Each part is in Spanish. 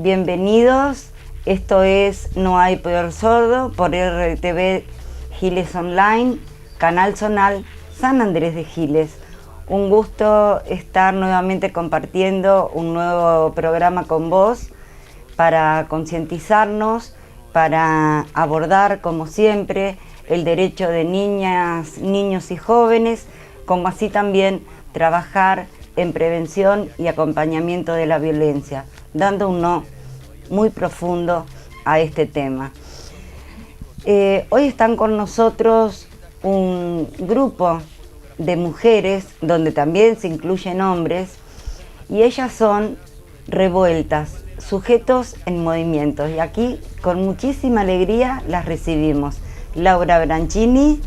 bienvenidos. Esto es No hay peor sordo por RTV Giles Online, Canal Zonal San Andrés de Giles. Un gusto estar nuevamente compartiendo un nuevo programa con vos para concientizarnos, para abordar, como siempre, el derecho de niñas, niños y jóvenes, como así también trabajar en prevención y acompañamiento de la violencia, dando un no muy profundo a este tema. Hoy están con nosotros un grupo de mujeres, donde también se incluyen hombres, y ellas son Revueltas, sujetos en movimiento. Y aquí, con muchísima alegría, las recibimos. Laura Branchini,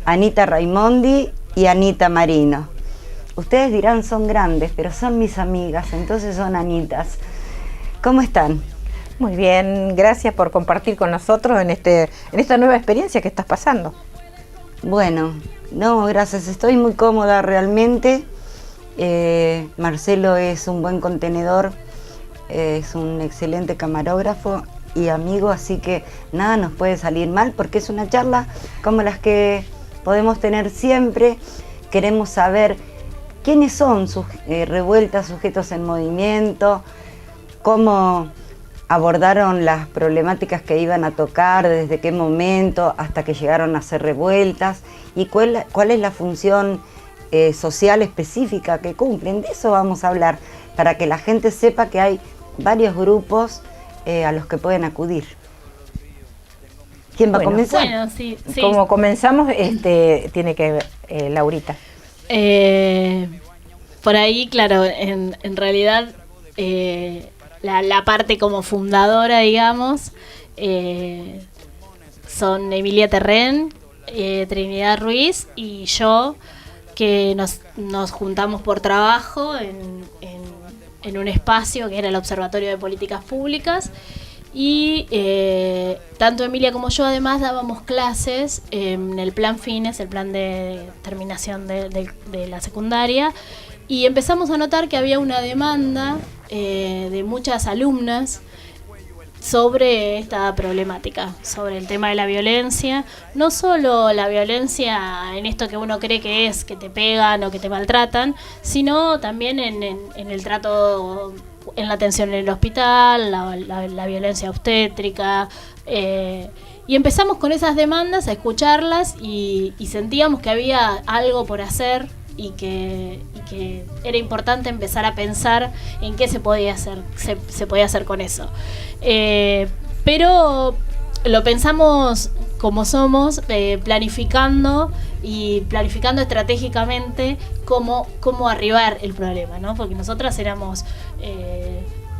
Anita Raimondi y Anita Marino. Ustedes dirán, son grandes, pero son mis amigas, entonces son Anitas. ¿Cómo están? Muy bien, gracias por compartir con nosotros en esta nueva experiencia que estás pasando. Bueno, no, gracias, estoy muy cómoda realmente. Marcelo es un buen contenedor, es un excelente camarógrafo y amigo, así que nada nos puede salir mal porque es una charla como las que podemos tener siempre. Queremos saber quiénes son sus Revueltas, sujetos en movimiento, cómo abordaron las problemáticas que iban a tocar, desde qué momento hasta que llegaron a ser Revueltas y cuál es la función social específica que cumplen. De eso vamos a hablar, para que la gente sepa que hay varios grupos a los que pueden acudir. ¿Quién va a comenzar? Bueno, sí. Como comenzamos, tiene que ver Laurita. Por ahí, claro, en realidad la parte como fundadora, digamos, son Emilia Terren, Trinidad Ruiz y yo, que nos juntamos por trabajo en un espacio que era el Observatorio de Políticas Públicas. Y tanto Emilia como yo además dábamos clases en el plan FINES, el plan de terminación de la secundaria, y empezamos a notar que había una demanda de muchas alumnas sobre esta problemática, sobre el tema de la violencia, no solo la violencia en esto que uno cree que es, que te pegan o que te maltratan, sino también en el trato, en la atención en el hospital, la violencia obstétrica, y empezamos con esas demandas a escucharlas y sentíamos que había algo por hacer y que era importante empezar a pensar en qué se podía hacer con eso. Pero lo pensamos como somos, planificando estratégicamente cómo arribar el problema, ¿no? Porque nosotras éramos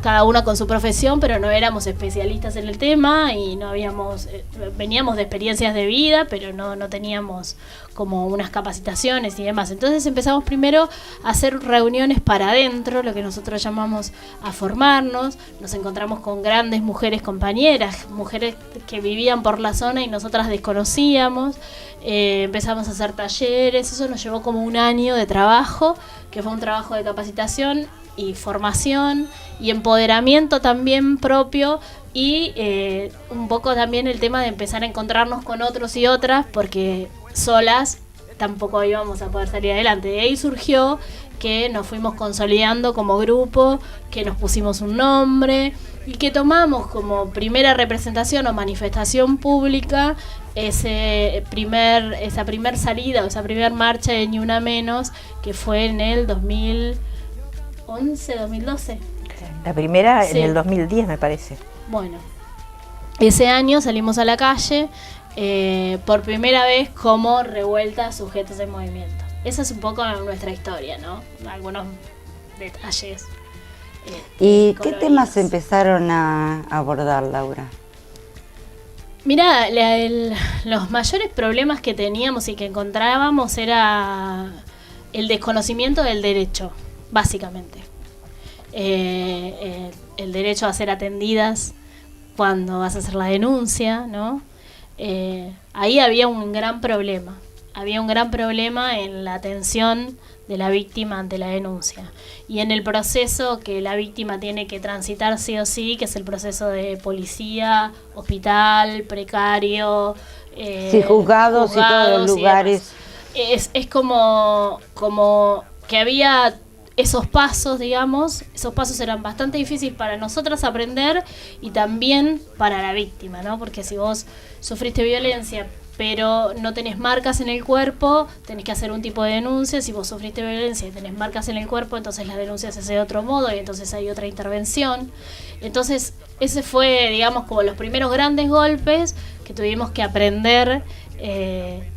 cada una con su profesión, pero no éramos especialistas en el tema y no habíamos veníamos de experiencias de vida, pero no teníamos como unas capacitaciones y demás. Entonces empezamos primero a hacer reuniones para adentro, lo que nosotros llamamos a formarnos. Nos encontramos con grandes mujeres compañeras, mujeres que vivían por la zona y nosotras desconocíamos. Empezamos a hacer talleres, eso nos llevó como un año de trabajo, que fue un trabajo de capacitación y formación y empoderamiento también propio, y un poco también el tema de empezar a encontrarnos con otros y otras, porque solas tampoco íbamos a poder salir adelante. De ahí surgió que nos fuimos consolidando como grupo, que nos pusimos un nombre y que tomamos como primera representación o manifestación pública esa primer salida o esa primer marcha de Ni Una Menos, que fue en el 2011, 2012. La primera Sí. en el 2010, me parece. Bueno, ese año salimos a la calle por primera vez como Revueltas, sujetos en movimiento. Esa es un poco nuestra historia, ¿no? Algunos detalles. ¿Y qué coloridos. temas empezaron a abordar, Laura? Mirá, los mayores problemas que teníamos y que encontrábamos era el desconocimiento del derecho, básicamente. El derecho a ser atendidas cuando vas a hacer la denuncia, ¿no? Ahí había un gran problema. había un gran problema en la atención de la víctima ante la denuncia y en el proceso que la víctima tiene que transitar sí o sí, que es el proceso de policía, hospital, precario, sí, juzgados y todos los lugares. Es como que había esos pasos, digamos, esos pasos eran bastante difíciles para nosotras aprender y también para la víctima, ¿no? Porque si vos sufriste violencia pero no tenés marcas en el cuerpo, tenés que hacer un tipo de denuncia. Si vos sufriste violencia y tenés marcas en el cuerpo, entonces la denuncia se hace de otro modo y entonces hay otra intervención. Entonces ese fue, digamos, como los primeros grandes golpes que tuvimos que aprender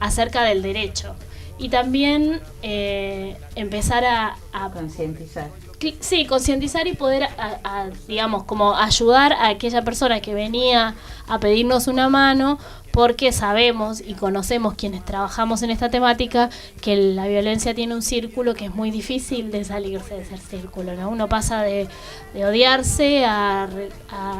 acerca del derecho. Y también empezar a concientizar. Sí, concientizar y poder, digamos, como ayudar a aquella persona que venía a pedirnos una mano, porque sabemos y conocemos quienes trabajamos en esta temática que la violencia tiene un círculo que es muy difícil de salirse de ese círculo, ¿no? Uno pasa de odiarse a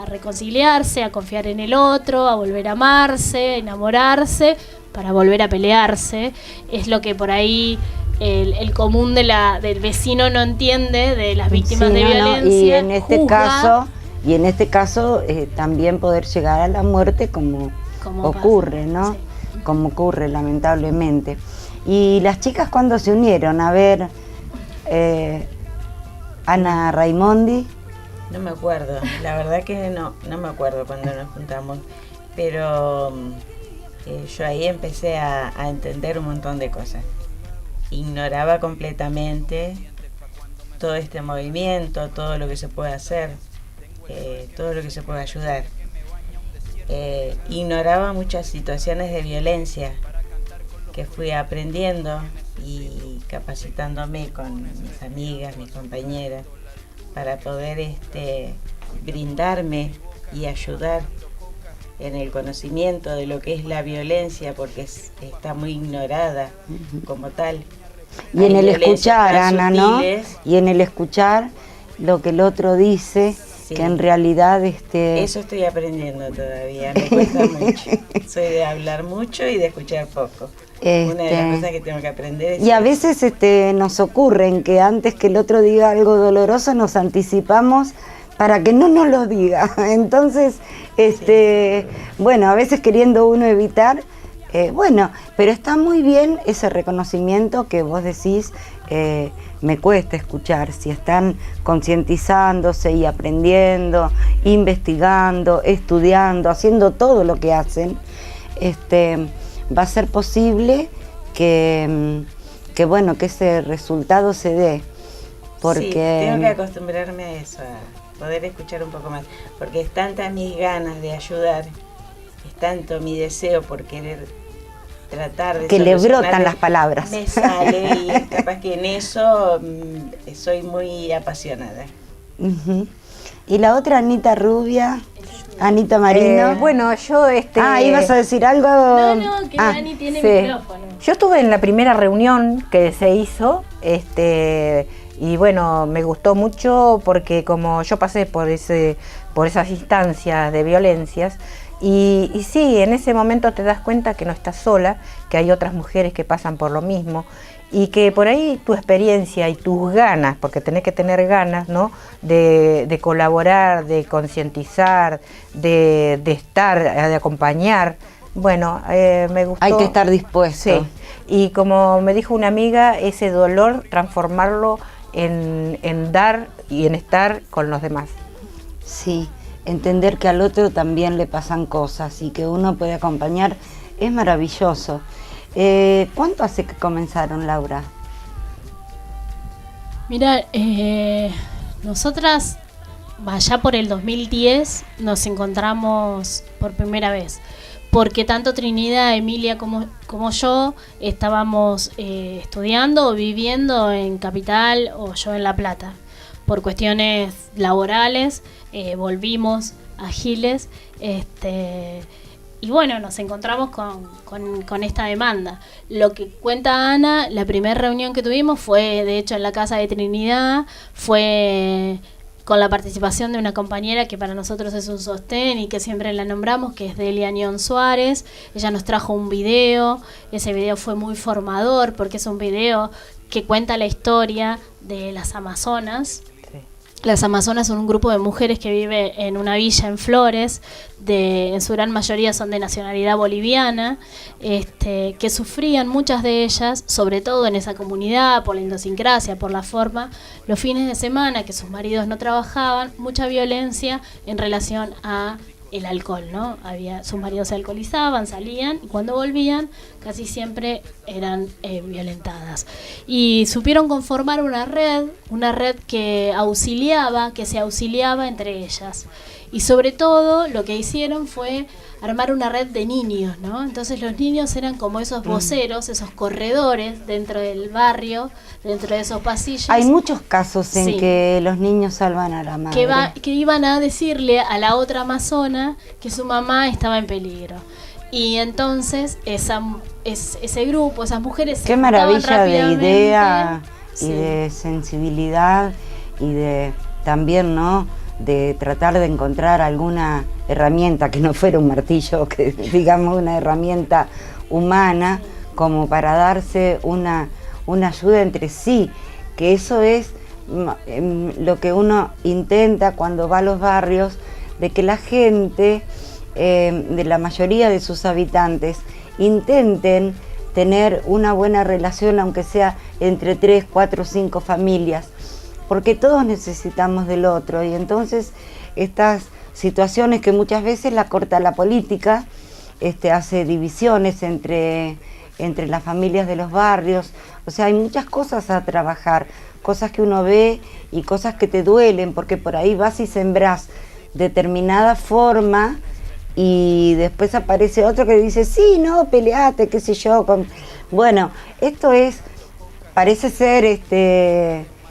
reconciliarse, a confiar en el otro, a volver a amarse, a enamorarse, para volver a pelearse. Es lo que por ahí el común del vecino no entiende de las víctimas de violencia. Y en este caso también poder llegar a la muerte como ocurre, ¿no? Sí. Como ocurre lamentablemente. Y las chicas cuando se unieron, a ver, Ana Raimondi. No me acuerdo, la verdad que no me acuerdo cuando nos juntamos, pero yo ahí empecé a entender un montón de cosas. Ignoraba completamente todo este movimiento, todo lo que se puede hacer, todo lo que se puede ayudar. Ignoraba muchas situaciones de violencia que fui aprendiendo y capacitándome con mis amigas, mis compañeras, para poder brindarme y ayudar en el conocimiento de lo que es la violencia, porque está muy ignorada como tal. Y en el escuchar, Ana, ¿no? Y en el escuchar lo que el otro dice, sí, que en realidad... Eso estoy aprendiendo todavía, me cuesta mucho. Soy de hablar mucho y de escuchar poco. Una de las cosas que tengo que aprender es... Y a veces nos ocurre en que antes que el otro diga algo doloroso nos anticipamos para que no nos lo diga. Entonces, bueno, a veces queriendo uno evitar, bueno, pero está muy bien ese reconocimiento que vos decís, me cuesta escuchar. Si están concientizándose y aprendiendo, investigando, estudiando, haciendo todo lo que hacen, va a ser posible que bueno, que ese resultado se dé. Porque sí, tengo que acostumbrarme a eso, a poder escuchar un poco más, porque es tanta mis ganas de ayudar, es tanto mi deseo por querer tratar de que le brotan las palabras. Me sale y es capaz que en eso soy muy apasionada. Uh-huh. Y la otra Anita Rubia, Anita Marino. Bueno, yo ¿ibas a decir algo? No, que Dani tiene micrófono. Yo estuve en la primera reunión que se hizo, y bueno, me gustó mucho porque como yo pasé por esas instancias de violencias, y sí, en ese momento te das cuenta que no estás sola, que hay otras mujeres que pasan por lo mismo, y que por ahí tu experiencia y tus ganas, porque tenés que tener ganas, ¿no?, de colaborar, de concientizar, de estar, de acompañar. Bueno, me gustó. Hay que estar dispuesto. Sí, y como me dijo una amiga, ese dolor transformarlo en dar y en estar con los demás. Sí, entender que al otro también le pasan cosas y que uno puede acompañar es maravilloso. ¿Cuánto hace que comenzaron, Laura? Mira, nosotras, allá por el 2010, nos encontramos por primera vez, porque tanto Trinidad, Emilia como yo estábamos estudiando o viviendo en Capital o yo en La Plata. Por cuestiones laborales volvimos a Giles, y bueno, nos encontramos con esta demanda. Lo que cuenta Ana, la primera reunión que tuvimos fue de hecho en la casa de Trinidad, fue con la participación de una compañera que para nosotros es un sostén y que siempre la nombramos, que es Delia Nión Suárez. Ella nos trajo un video, ese video fue muy formador porque es un video que cuenta la historia de las Amazonas. Las Amazonas son un grupo de mujeres que vive en una villa en Flores, en su gran mayoría son de nacionalidad boliviana, que sufrían muchas de ellas, sobre todo en esa comunidad, por la idiosincrasia, por la forma, los fines de semana que sus maridos no trabajaban, mucha violencia en relación a el alcohol, ¿no? Sus maridos se alcoholizaban, salían y cuando volvían casi siempre eran violentadas. Y supieron conformar una red que se auxiliaba entre ellas. Y sobre todo lo que hicieron fue armar una red de niños, ¿no? Entonces los niños eran como esos voceros, esos corredores dentro del barrio, dentro de esos pasillos. Hay muchos casos en que los niños salvan a la madre. Que iban a decirle a la otra amazona que su mamá estaba en peligro. Y entonces ese grupo, esas mujeres se Qué maravilla de idea sí. Y de sensibilidad y de también, ¿no?, de tratar de encontrar alguna herramienta que no fuera un martillo, que digamos una herramienta humana, como para darse una ayuda entre sí, que eso es lo que uno intenta cuando va a los barrios, de que la gente, de la mayoría de sus habitantes, intenten tener una buena relación, aunque sea entre 3, 4, 5 familias, porque todos necesitamos del otro. Y entonces estas situaciones que muchas veces la corta la política, hace divisiones entre las familias de los barrios. O sea, hay muchas cosas a trabajar, cosas que uno ve y cosas que te duelen, porque por ahí vas y sembrás determinada forma y después aparece otro que dice, sí, no, peleate, qué sé yo. Bueno, esto parece ser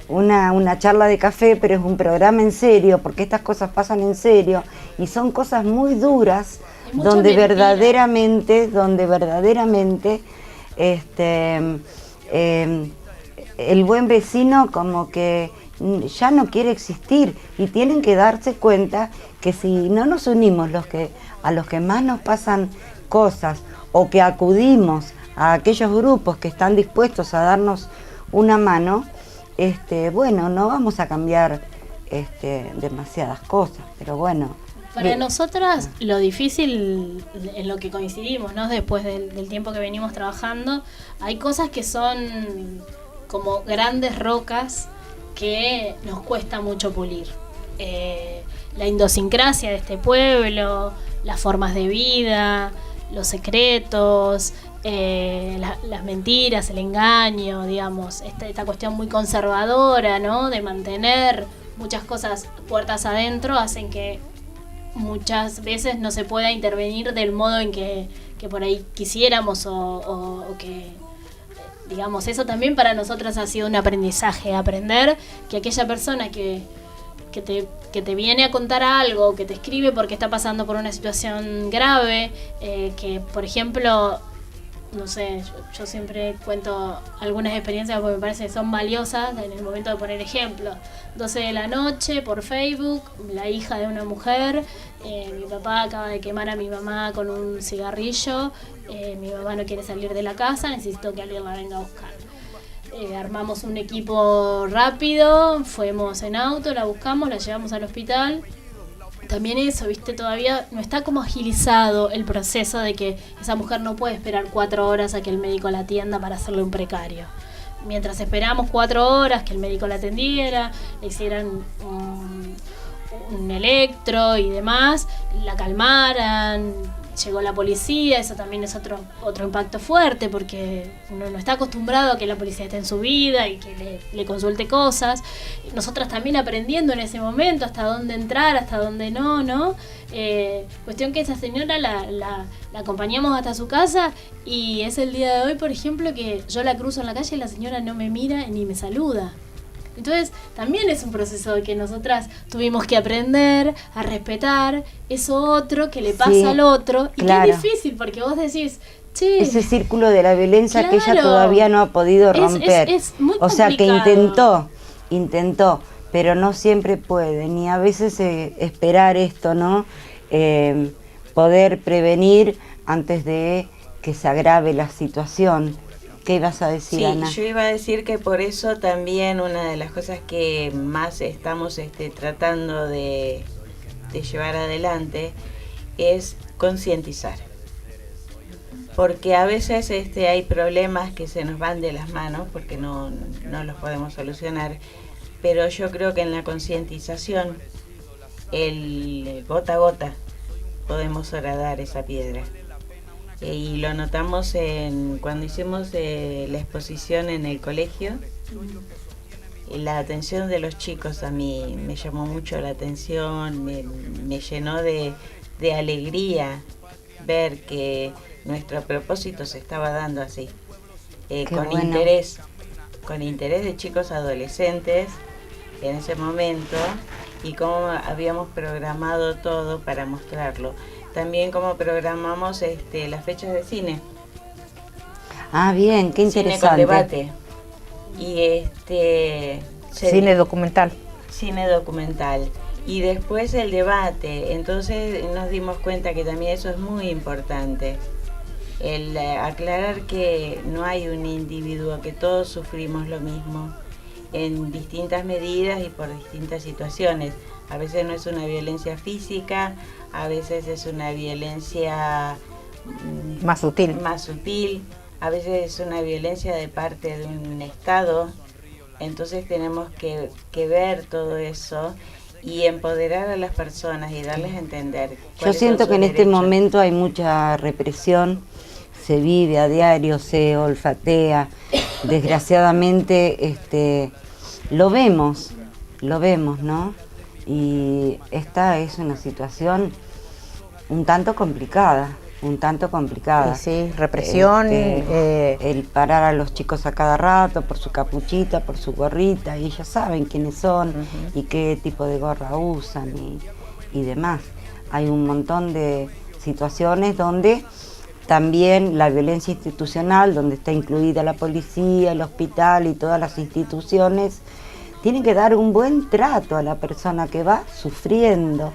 una charla de café, pero es un programa en serio, porque estas cosas pasan en serio y son cosas muy duras, donde verdaderamente el buen vecino como que ya no quiere existir, y tienen que darse cuenta que si no nos unimos a los que más nos pasan cosas, o que acudimos a aquellos grupos que están dispuestos a darnos una mano, bueno, no vamos a cambiar demasiadas cosas, pero bueno. Para nosotras lo difícil, en lo que coincidimos, ¿no?, después del tiempo que venimos trabajando, hay cosas que son como grandes rocas que nos cuesta mucho pulir. La idiosincrasia de este pueblo, las formas de vida, los secretos, las mentiras, el engaño, digamos, esta cuestión muy conservadora, ¿no?, de mantener muchas cosas puertas adentro, hacen que muchas veces no se pueda intervenir del modo en que por ahí quisiéramos, o que, digamos, eso también para nosotras ha sido un aprendizaje, aprender que aquella persona que te viene a contar algo, que te escribe porque está pasando por una situación grave, que por ejemplo, no sé, yo siempre cuento algunas experiencias porque me parece que son valiosas en el momento de poner ejemplos. 12 de la noche por Facebook, la hija de una mujer, mi papá acaba de quemar a mi mamá con un cigarrillo, mi mamá no quiere salir de la casa, necesito que alguien la venga a buscar. Armamos un equipo rápido, fuimos en auto, la buscamos, la llevamos al hospital. También eso, ¿viste? Todavía no está como agilizado el proceso de que esa mujer no puede esperar 4 horas a que el médico la atienda para hacerle un precario. Mientras esperamos 4 horas que el médico la atendiera, le hicieran un electro y demás, la calmaran, llegó la policía, eso también es otro impacto fuerte, porque uno no está acostumbrado a que la policía esté en su vida y que le consulte cosas. Nosotras también aprendiendo en ese momento hasta dónde entrar, hasta dónde no. Cuestión que esa señora la acompañamos hasta su casa, y es el día de hoy, por ejemplo, que yo la cruzo en la calle y la señora no me mira ni me saluda. Entonces también es un proceso que nosotras tuvimos que aprender a respetar eso otro que le pasa al otro, y claro, que es difícil porque vos decís, che, ese círculo de la violencia, claro, que ella todavía no ha podido romper. Es muy o sea, que intentó, pero no siempre pueden, y a veces esperar esto, ¿no? Poder prevenir antes de que se agrave la situación. ¿Qué ibas a decir, sí, Ana? Yo iba a decir que por eso también una de las cosas que más estamos tratando de llevar adelante es concientizar. Porque a veces hay problemas que se nos van de las manos porque no los podemos solucionar, pero yo creo que en la concientización, el gota a gota, podemos horadar esa piedra. Y lo notamos cuando hicimos la exposición en el colegio. La atención de los chicos a mí me llamó mucho la atención, me llenó de alegría ver que nuestro propósito se estaba dando así, con bueno. con interés de chicos adolescentes en ese momento, y cómo habíamos programado todo para mostrarlo. También cómo programamos las fechas de cine. Ah, bien, qué interesante. Cine con debate. Y Cine documental. Cine documental. Y después el debate. Entonces nos dimos cuenta que también eso es muy importante. El aclarar que no hay un individuo, que todos sufrimos lo mismo en distintas medidas y por distintas situaciones. A veces no es una violencia física, a veces es una violencia más sutil, a veces es una violencia de parte de un Estado. Entonces tenemos que ver todo eso y empoderar a las personas y darles a entender. Yo siento que en este momento hay mucha represión, se vive a diario, se olfatea, desgraciadamente lo vemos, ¿no? Y esta es una situación un tanto complicada. Sí, represión. El parar a los chicos a cada rato por su capuchita, por su gorrita, y ellos saben quiénes son y qué tipo de gorra usan y demás. Hay un montón de situaciones donde también la violencia institucional, donde está incluida la policía, el hospital y todas las instituciones, tienen que dar un buen trato a la persona que va sufriendo.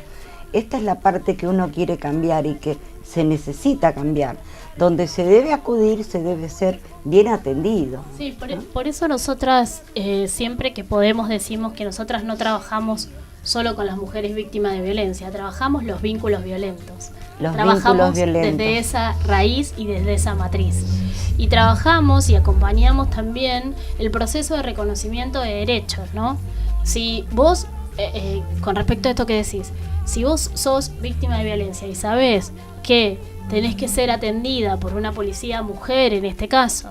Esta es la parte que uno quiere cambiar y que se necesita cambiar. Donde se debe acudir, se debe ser bien atendido. Sí, por eso nosotras siempre que podemos decimos que nosotras no trabajamos solo con las mujeres víctimas de violencia, trabajamos los vínculos violentos. Trabajamos desde esa raíz y desde esa matriz. Y trabajamos y acompañamos también el proceso de reconocimiento de derechos, ¿no? Si vos, con respecto a esto que decís, si vos sos víctima de violencia y sabés que tenés que ser atendida por una policía mujer en este caso,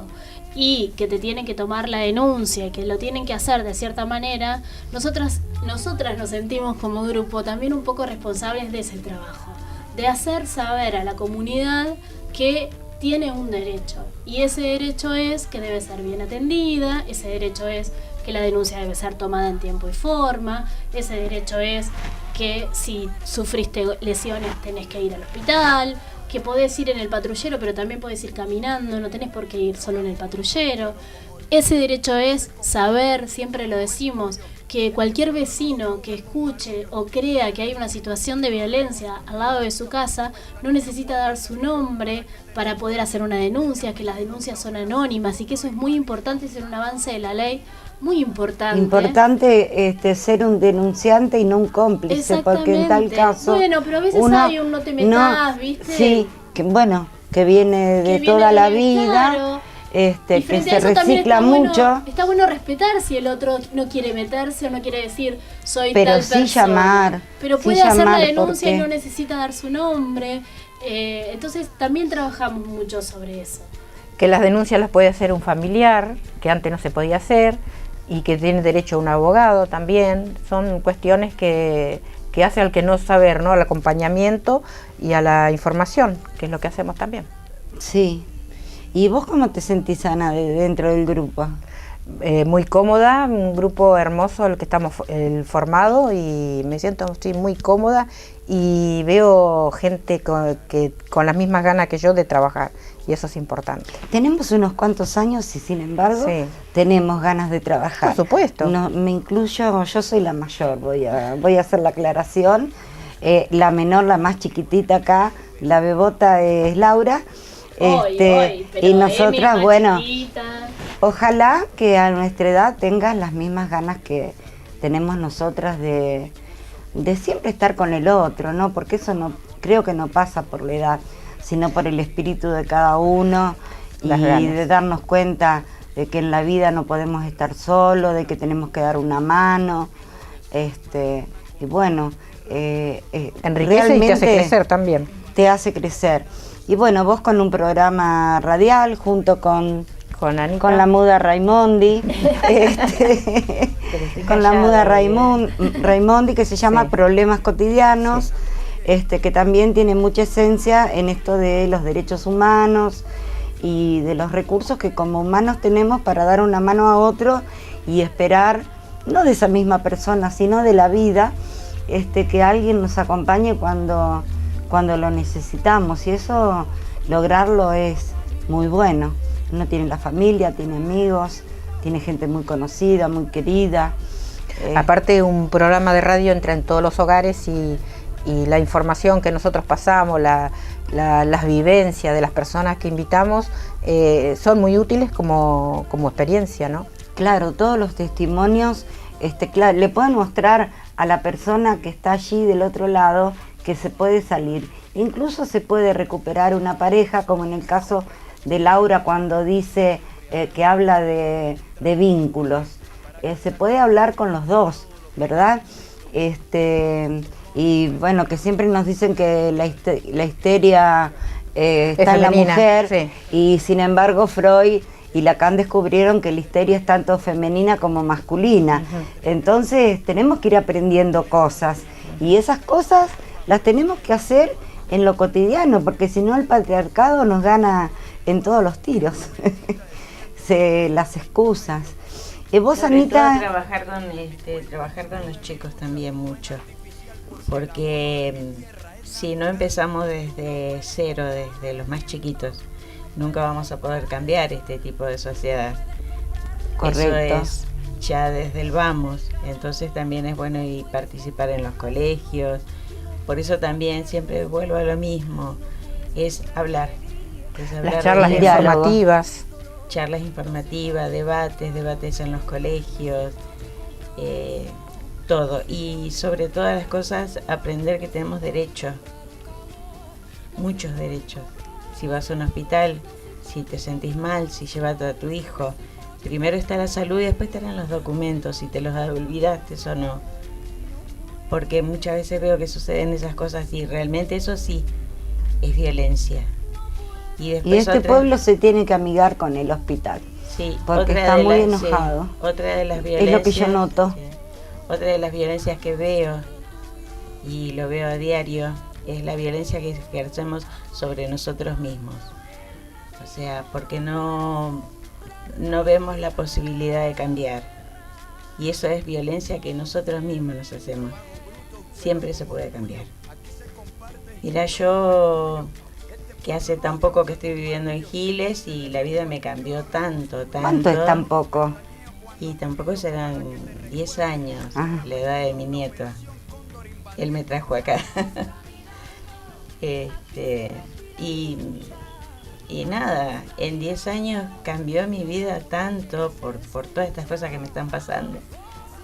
y que te tienen que tomar la denuncia y que lo tienen que hacer de cierta manera, nosotras nos sentimos como grupo también un poco responsables de ese trabajo, de hacer saber a la comunidad que tiene un derecho, y ese derecho es que debe ser bien atendida, ese derecho es que la denuncia debe ser tomada en tiempo y forma, ese derecho es que si sufriste lesiones tenés que ir al hospital, que podés ir en el patrullero, pero también podés ir caminando, no tenés por qué ir solo en el patrullero. Ese derecho es saber, siempre lo decimos, que cualquier vecino que escuche o crea que hay una situación de violencia al lado de su casa no necesita dar su nombre para poder hacer una denuncia, que las denuncias son anónimas y que eso es muy importante, es un avance de la ley muy importante. Importante ser un denunciante y no un cómplice, porque en tal caso... Bueno, pero a veces hay un no te metas, ¿viste? Sí, que viene de toda la vida, claro. Que se recicla mucho. Está bueno respetar si el otro no quiere meterse o no quiere decir soy pero tal persona. Llamar. Pero puede hacer la denuncia y no necesita dar su nombre. Entonces también trabajamos mucho sobre eso. Que las denuncias las puede hacer un familiar, que antes no se podía hacer, y que tiene derecho a un abogado también. Son cuestiones que hace al que no saber, ¿no? Al acompañamiento y a la información, que es lo que hacemos también. Sí. ¿Y vos cómo te sentís, Ana, dentro del grupo? Muy cómoda, un grupo hermoso el que estamos formado, y me siento muy cómoda y veo gente con las mismas ganas que yo de trabajar, y eso es importante. Tenemos unos cuantos años y sin embargo Sí. tenemos ganas de trabajar. Por supuesto. No, me incluyo, yo soy la mayor, voy a hacer la aclaración. La menor, la más chiquitita acá, la bebota es Laura. Pero y nosotras, más bueno, chiquita. ojalá que a nuestra edad tengas las mismas ganas que tenemos nosotras de siempre estar con el otro, ¿no? Porque eso no creo que no pasa por la edad, sino por el espíritu de cada uno y Las ganas. de darnos cuenta de que en la vida no podemos estar solos, de que tenemos que dar una mano, y bueno, Enriquece y te hace crecer también. te hace crecer. Y bueno, vos con un programa radial junto con Anita. con la muda Raimondi, con la muda Raimondi, que se llama Sí. Problemas Cotidianos, que también tiene mucha esencia en esto de los derechos humanos y de los recursos que como humanos tenemos para dar una mano a otro y esperar, no de esa misma persona, sino de la vida, que alguien nos acompañe cuando lo necesitamos, y eso lograrlo es muy bueno. Uno tiene la familia, tiene amigos, tiene gente muy conocida, muy querida. Aparte, un programa de radio entra en todos los hogares y la información que nosotros pasamos, las vivencias de las personas que invitamos son muy útiles como experiencia, ¿no? Claro, todos los testimonios, claro, le pueden mostrar a la persona que está allí del otro lado que se puede salir. Incluso se puede recuperar una pareja, como en el caso de Laura cuando dice que habla de vínculos. Se puede hablar con los dos, ¿verdad? Y bueno, que siempre nos dicen que la histeria está en la femenina, mujer, sí. Y sin embargo Freud y Lacan descubrieron que la histeria es tanto femenina como masculina. Entonces tenemos que ir aprendiendo cosas, y esas cosas las tenemos que hacer en lo cotidiano, porque si no el patriarcado nos gana en todos los tiros. Las excusas. Vos, Sobre Anita, todo trabajar con los chicos también mucho, porque si no empezamos desde cero, desde los más chiquitos, nunca vamos a poder cambiar este tipo de sociedad. Correcto. Eso es ya desde el vamos. Entonces también es bueno y participar en los colegios. Por eso también siempre vuelvo a lo mismo, es hablar. Las charlas el diálogo. informativas. Charlas informativas, debates en los colegios, todo. Y sobre todas las cosas, aprender que tenemos derechos, muchos derechos. Si vas a un hospital, si te sentís mal, si llevas a tu hijo, primero está la salud y después estarán los documentos, si te los olvidaste o no. Porque muchas veces veo que suceden esas cosas y realmente eso sí es violencia. Y este pueblo se tiene que amigar con el hospital, sí, porque está muy enojado. Sí, otra de las violencias, es lo que yo noto. Sí, otra de las violencias que veo, y lo veo a diario, es la violencia que ejercemos sobre nosotros mismos. O sea, porque no vemos la posibilidad de cambiar. Y eso es violencia que nosotros mismos nos hacemos. Siempre se puede cambiar. Mira, yo que hace tan poco que estoy viviendo en Giles y la vida me cambió tanto. ¿Cuánto es tan poco? Y tampoco serán 10 años, Ah. la edad de mi nieto. Él me trajo acá. Y nada, en 10 años cambió mi vida tanto por todas estas cosas que me están pasando.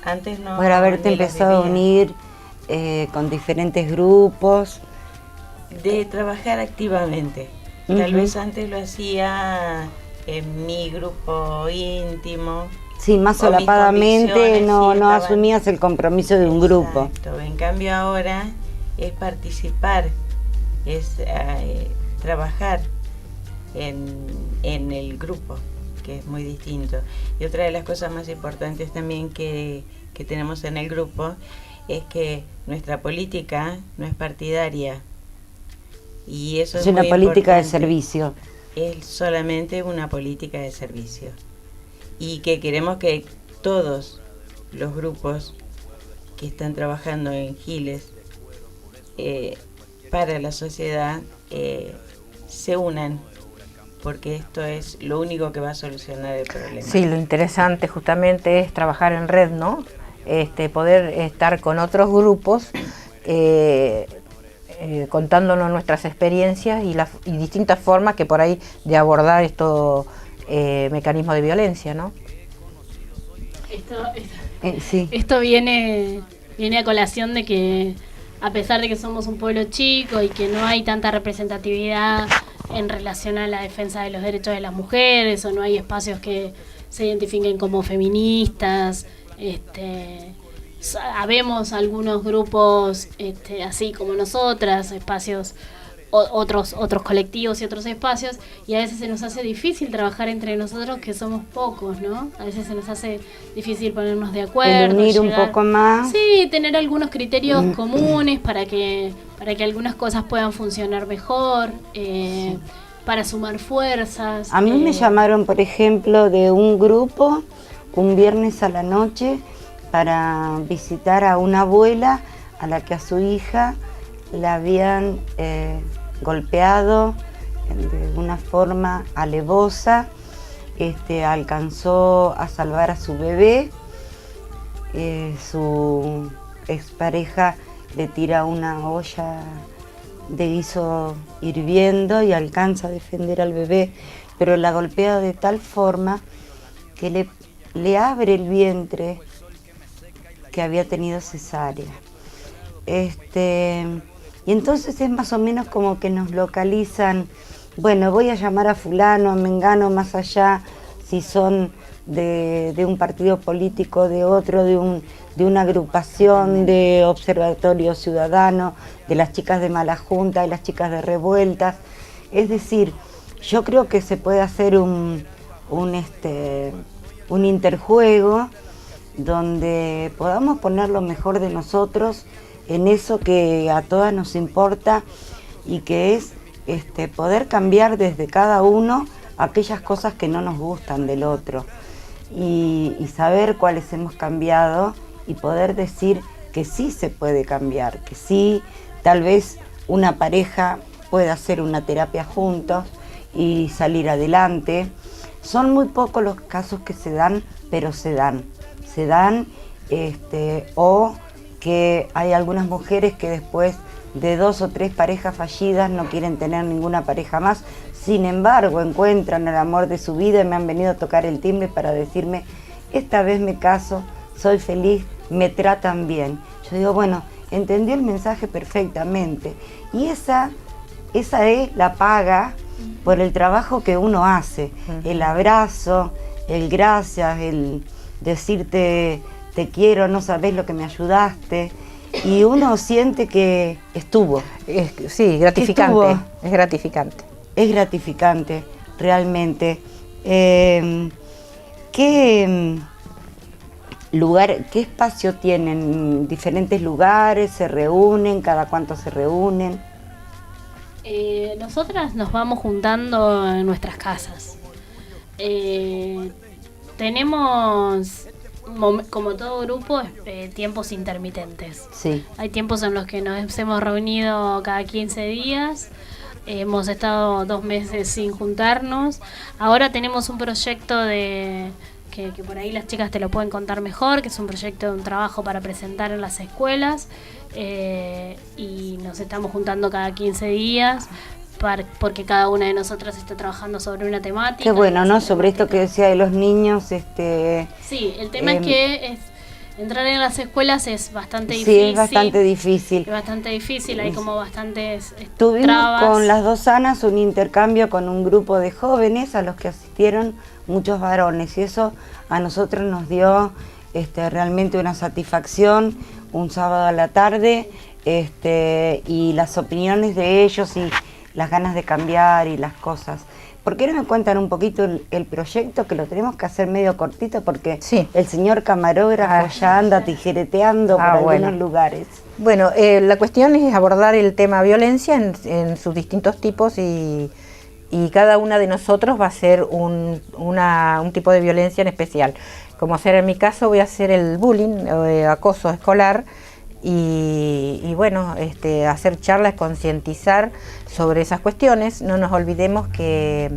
Antes no. Por haberte ni las empezado a vivía. unir con diferentes grupos. De trabajar activamente. Tal Ujú. vez antes lo hacía en mi grupo íntimo. Sí, más O mis solapadamente, convicciones, no sí, estaban- asumías el compromiso de un grupo. Exacto. En cambio ahora es participar, es trabajar en el grupo, que es muy distinto. Y otra de las cosas más importantes también que tenemos en el grupo es que nuestra política no es partidaria. Y eso Es una muy política de importante. servicio. Es solamente una política de servicio. Y que queremos que todos los grupos que están trabajando en Giles para la sociedad se unan, porque esto es lo único que va a solucionar el problema. Sí, lo interesante justamente es trabajar en red, ¿no? Poder estar con otros grupos contándonos nuestras experiencias y distintas formas que por ahí de abordar estos mecanismos de violencia, ¿no? Sí. Esto viene a colación de que, a pesar de que somos un pueblo chico y que no hay tanta representatividad en relación a la defensa de los derechos de las mujeres, o no hay espacios que se identifiquen como feministas, habemos algunos grupos así como nosotras, espacios, otros colectivos y otros espacios, y a veces se nos hace difícil trabajar entre nosotros, que somos pocos, ¿no? A veces se nos hace difícil ponernos de acuerdo, unir un poco más. Sí, tener algunos criterios comunes para que algunas cosas puedan funcionar mejor, para sumar fuerzas. A mí me llamaron, por ejemplo, de un grupo un viernes a la noche para visitar a una abuela a la que a su hija la habían golpeado de una forma alevosa. Alcanzó a salvar a su bebé, su expareja le tira una olla de guiso hirviendo y alcanza a defender al bebé, pero la golpea de tal forma que le abre el vientre, que había tenido cesárea. Y entonces es más o menos como que nos localizan, bueno, voy a llamar a fulano, a mengano, más allá, si son de un partido político, de otro, de una agrupación, de observatorio ciudadano, de las chicas de Mala Junta, de las chicas de Revueltas. Es decir, yo creo que se puede hacer un interjuego donde podamos poner lo mejor de nosotros en eso que a todas nos importa, y que es poder cambiar desde cada uno aquellas cosas que no nos gustan del otro, y saber cuáles hemos cambiado, y poder decir que sí se puede cambiar, que sí, tal vez una pareja puede hacer una terapia juntos y salir adelante. Son muy pocos los casos que se dan, pero se dan, o que hay algunas mujeres que después de 2 o 3 parejas fallidas no quieren tener ninguna pareja más, sin embargo encuentran el amor de su vida y me han venido a tocar el timbre para decirme, esta vez me caso, soy feliz, me tratan bien. Yo digo, bueno, entendí el mensaje perfectamente, y esa es la paga por el trabajo que uno hace, el abrazo, el gracias, el decirte te quiero, no sabés lo que me ayudaste, y uno siente que estuvo. Sí, gratificante, es gratificante. Es gratificante, realmente. ¿Qué espacio tienen? ¿Diferentes lugares? ¿Se reúnen? ¿Cada cuánto se reúnen? Nosotras nos vamos juntando en nuestras casas. Tenemos, como todo grupo, tiempos intermitentes. Sí. Hay tiempos en los que nos hemos reunido cada 15 días. Hemos estado 2 meses sin juntarnos. Ahora tenemos un proyecto que por ahí las chicas te lo pueden contar mejor, que es un proyecto de un trabajo para presentar en las escuelas, y nos estamos juntando cada 15 días porque cada una de nosotras está trabajando sobre una temática. Qué bueno, ¿no? Sobre esto que decía de los niños. Sí, el tema es que entrar en las escuelas es bastante sí, difícil. Sí, es bastante difícil. Es bastante difícil, hay como bastantes Tuvimos trabas. Con las 2 Anas un intercambio con un grupo de jóvenes a los que asistieron muchos varones, y eso a nosotros nos dio realmente una satisfacción, un sábado a la tarde, y las opiniones de ellos y las ganas de cambiar y las cosas. ¿Por qué no me cuentan un poquito el proyecto, que lo tenemos que hacer medio cortito porque sí, el señor camarógrafo ya anda tijereteando por algunos lugares? Bueno, la cuestión es abordar el tema violencia en sus distintos tipos, y cada una de nosotros va a hacer un tipo de violencia en especial. Como será en mi caso, voy a hacer el bullying, acoso escolar, y bueno, hacer charlas, concientizar sobre esas cuestiones. No nos olvidemos que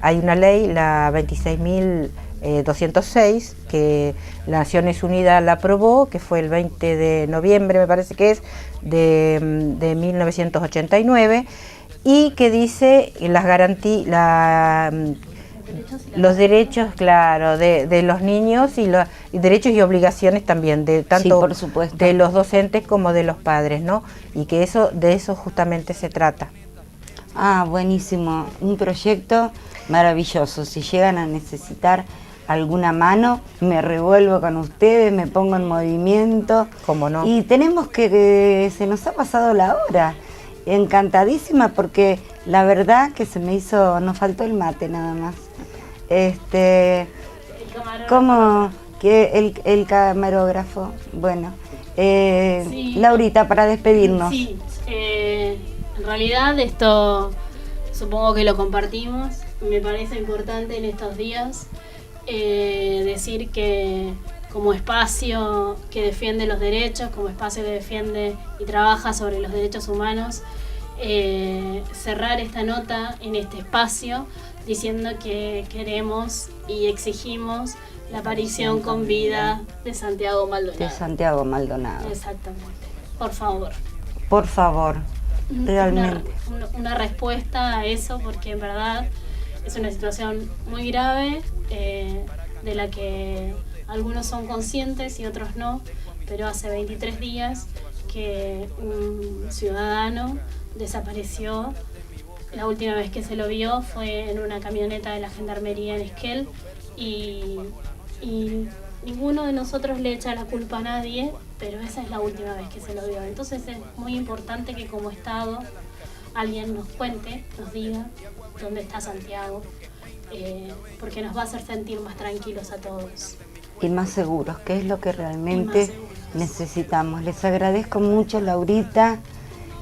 hay una ley, la 26.206, que las Naciones Unidas la aprobó, que fue el 20 de noviembre, me parece que es, de 1989, y que dice los derechos, claro, de los niños y derechos y obligaciones también, de tanto sí, por supuesto, de los docentes como de los padres, ¿no? Y que de eso justamente se trata. Ah, buenísimo, un proyecto maravilloso. Si llegan a necesitar alguna mano, me revuelvo con ustedes, me pongo en movimiento. ¿Cómo no? Y tenemos que se nos ha pasado la hora. Encantadísima, porque la verdad que se me hizo, nos faltó el mate nada más. ¿Cómo que el camarógrafo? Bueno, sí. Laurita, para despedirnos. Sí, en realidad esto supongo que lo compartimos. Me parece importante en estos días decir que como espacio que defiende los derechos, como espacio que defiende y trabaja sobre los derechos humanos, cerrar esta nota en este espacio diciendo que queremos y exigimos la aparición con vida de Santiago Maldonado. De Santiago Maldonado. Exactamente. Por favor. Por favor, realmente. Una respuesta a eso, porque en verdad es una situación muy grave, de la que algunos son conscientes y otros no, pero hace 23 días que un ciudadano desapareció. La última vez que se lo vio fue en una camioneta de la Gendarmería en Esquel y ninguno de nosotros le echa la culpa a nadie, pero esa es la última vez que se lo vio. Entonces es muy importante que como Estado alguien nos cuente, nos diga dónde está Santiago, porque nos va a hacer sentir más tranquilos a todos. Y más seguros, que es lo que realmente necesitamos. Les agradezco mucho, Laurita,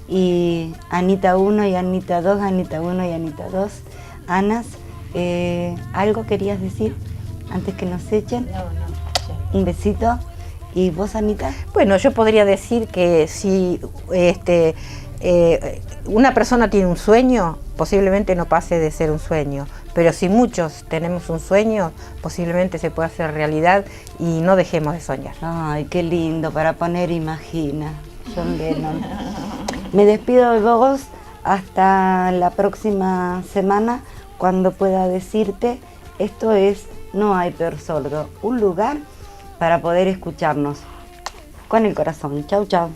y Anita 1 y Anita 2, Anita 1 y Anita 2. Anas, ¿algo querías decir antes que nos echen? No. Un besito. ¿Y vos, Anita? Bueno, yo podría decir que si una persona tiene un sueño, posiblemente no pase de ser un sueño, pero si muchos tenemos un sueño, posiblemente se pueda hacer realidad y no dejemos de soñar. Ay, qué lindo, para poner imagina, John Lennon. Me despido de vos hasta la próxima semana, cuando pueda decirte, esto es No hay peor sordo, un lugar para poder escucharnos con el corazón. Chau, chau.